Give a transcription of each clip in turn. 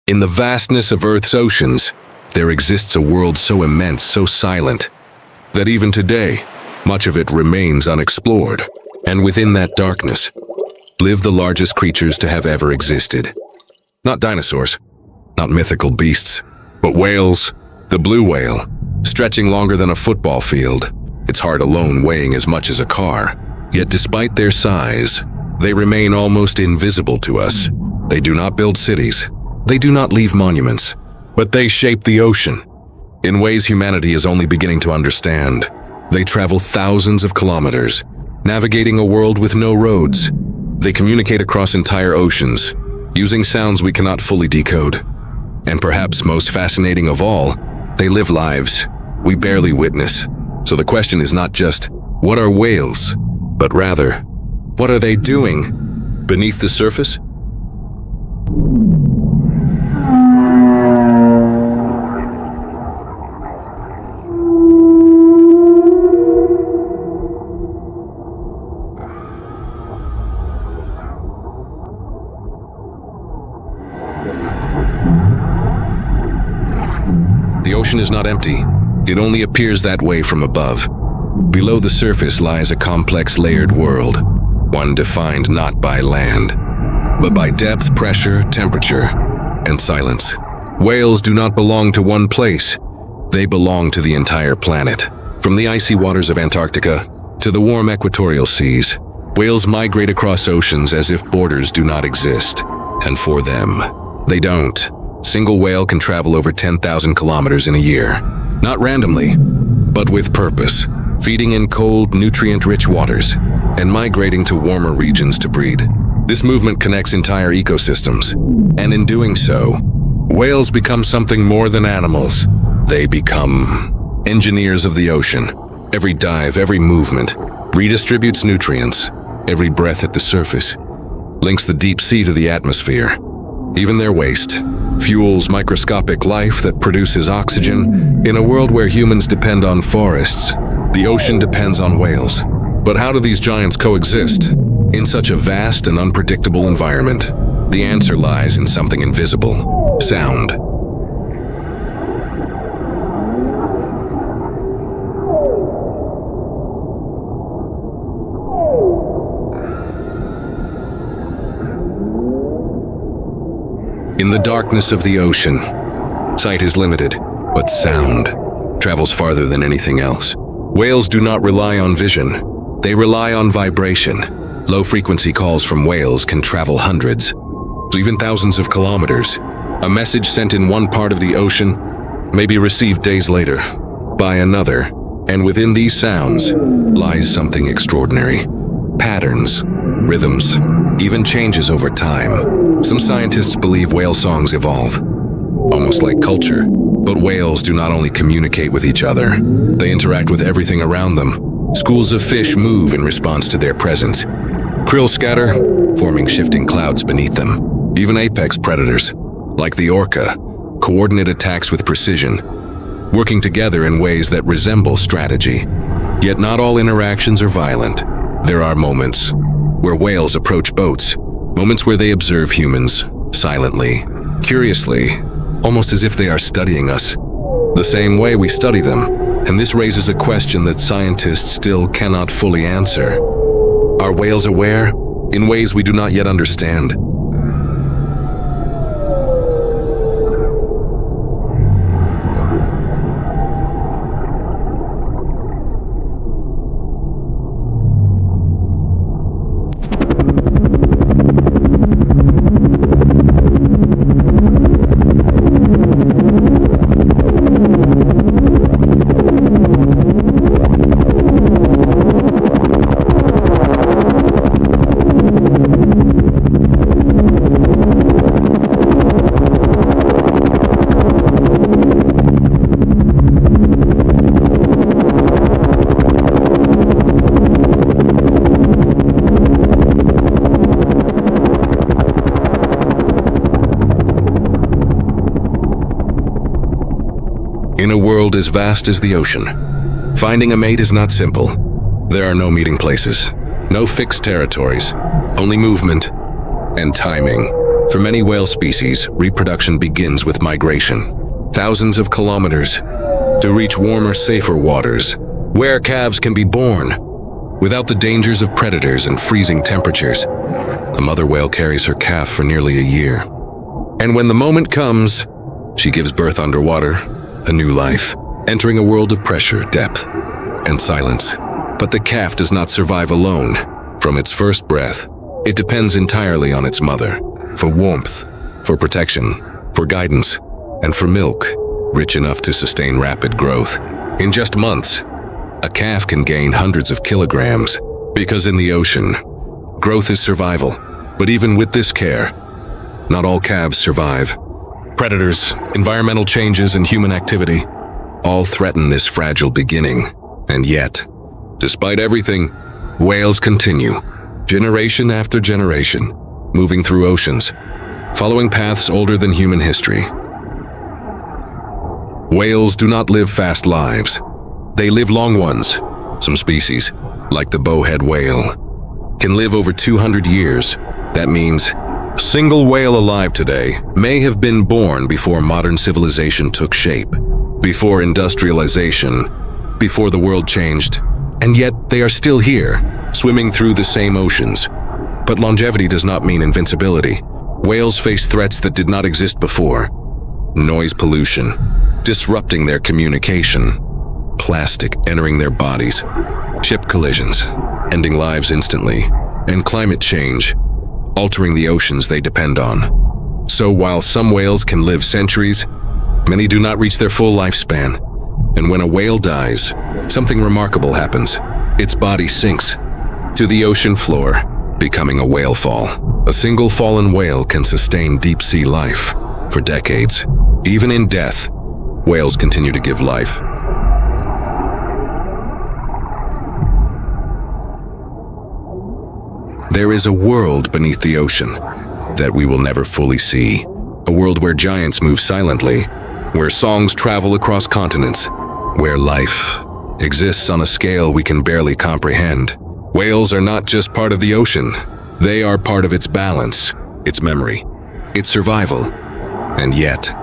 In the vastness of Earth's oceans, there exists a world so immense, so silent, that even today, much of it remains unexplored. And within that darkness, live the largest creatures to have ever existed. Not dinosaurs, not mythical beasts, but whales. The blue whale, stretching longer than a football field, its heart alone weighing as much as a car. Yet despite their size, they remain almost invisible to us. They do not build cities. They do not leave monuments. But they shape the ocean in ways humanity is only beginning to understand. They travel thousands of kilometers, navigating a world with no roads. They communicate across entire oceans, using sounds we cannot fully decode. And perhaps most fascinating of all, they live lives we barely witness. So the question is not just, what are whales? But rather, what are they doing beneath the surface? The ocean is not empty. It only appears that way from above. Below the surface lies a complex layered world, one defined not by land, but by depth, pressure, temperature, and silence. Whales do not belong to one place. They belong to the entire planet. From the icy waters of Antarctica to the warm equatorial seas, whales migrate across oceans as if borders do not exist. And for them, they don't. Single whale can travel over 10,000 kilometers in a year. Not randomly, but with purpose, feeding in cold, nutrient-rich waters and migrating to warmer regions to breed. This movement connects entire ecosystems, and in doing so, whales become something more than animals. They become engineers of the ocean. Every dive, every movement redistributes nutrients. Every breath at the surface links the deep sea to the atmosphere. Even their waste fuels microscopic life that produces oxygen. In a world where humans depend on forests, the ocean depends on whales. But how do these giants coexist in such a vast and unpredictable environment? The answer lies in something invisible: sound. In the darkness of the ocean, sight is limited, but sound travels farther than anything else. Whales do not rely on vision. They rely on vibration. Low-frequency calls from whales can travel hundreds, even thousands of kilometers. A message sent in one part of the ocean may be received days later by another, and within these sounds lies something extraordinary. Patterns, rhythms, even changes over time. Some scientists believe whale songs evolve, almost like culture. But whales do not only communicate with each other, they interact with everything around them. Schools of fish move in response to their presence. Krill scatter, forming shifting clouds beneath them. Even apex predators, like the orca, coordinate attacks with precision, working together in ways that resemble strategy. Yet not all interactions are violent. There are moments where whales approach boats, moments where they observe humans, silently, curiously, almost as if they are studying us, the same way we study them. And this raises a question that scientists still cannot fully answer. Are whales aware in ways we do not yet understand? In a world as vast as the ocean, finding a mate is not simple. There are no meeting places, no fixed territories, only movement and timing. For many whale species, reproduction begins with migration, thousands of kilometers, to reach warmer, safer waters, where calves can be born, without the dangers of predators and freezing temperatures. The mother whale carries her calf for nearly a year. And when the moment comes, she gives birth underwater, a new life, entering a world of pressure, depth, and silence. But the calf does not survive alone. From its first breath, it depends entirely on its mother, for warmth, for protection, for guidance, and for milk, rich enough to sustain rapid growth. In just months, a calf can gain hundreds of kilograms, because in the ocean, growth is survival. But even with this care, not all calves survive. Predators, environmental changes, and human activity all threaten this fragile beginning. And yet, despite everything, whales continue, generation after generation, moving through oceans, following paths older than human history. Whales do not live fast lives. They live long ones. Some species, like the bowhead whale, can live over 200 years. That means a single whale alive today may have been born before modern civilization took shape, before industrialization, before the world changed, and yet they are still here, swimming through the same oceans. But longevity does not mean invincibility. Whales face threats that did not exist before. Noise pollution, disrupting their communication. Plastic entering their bodies. Ship collisions, ending lives instantly. And climate change, altering the oceans they depend on. So while some whales can live centuries, many do not reach their full lifespan. And when a whale dies, something remarkable happens. Its body sinks to the ocean floor, becoming a whale fall. A single fallen whale can sustain deep-sea life for decades. Even in death, whales continue to give life. There is a world beneath the ocean that we will never fully see. A world where giants move silently, where songs travel across continents, where life exists on a scale we can barely comprehend. Whales are not just part of the ocean. They are part of its balance, its memory, its survival. And yet,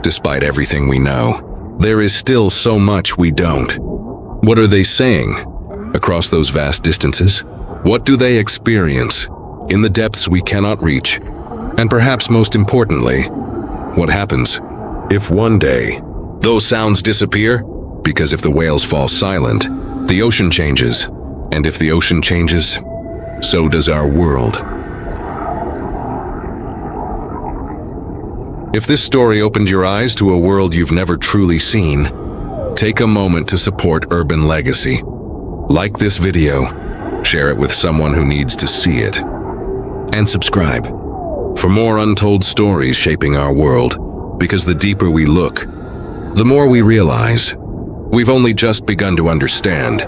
despite everything we know, there is still so much we don't. What are they saying across those vast distances? What do they experience in the depths we cannot reach? And perhaps most importantly, what happens if one day those sounds disappear? Because if the whales fall silent, the ocean changes. And if the ocean changes, so does our world. If this story opened your eyes to a world you've never truly seen, take a moment to support Urban Legacy. Like this video, share it with someone who needs to see it, and subscribe for more untold stories shaping our world, because the deeper we look, the more we realize we've only just begun to understand.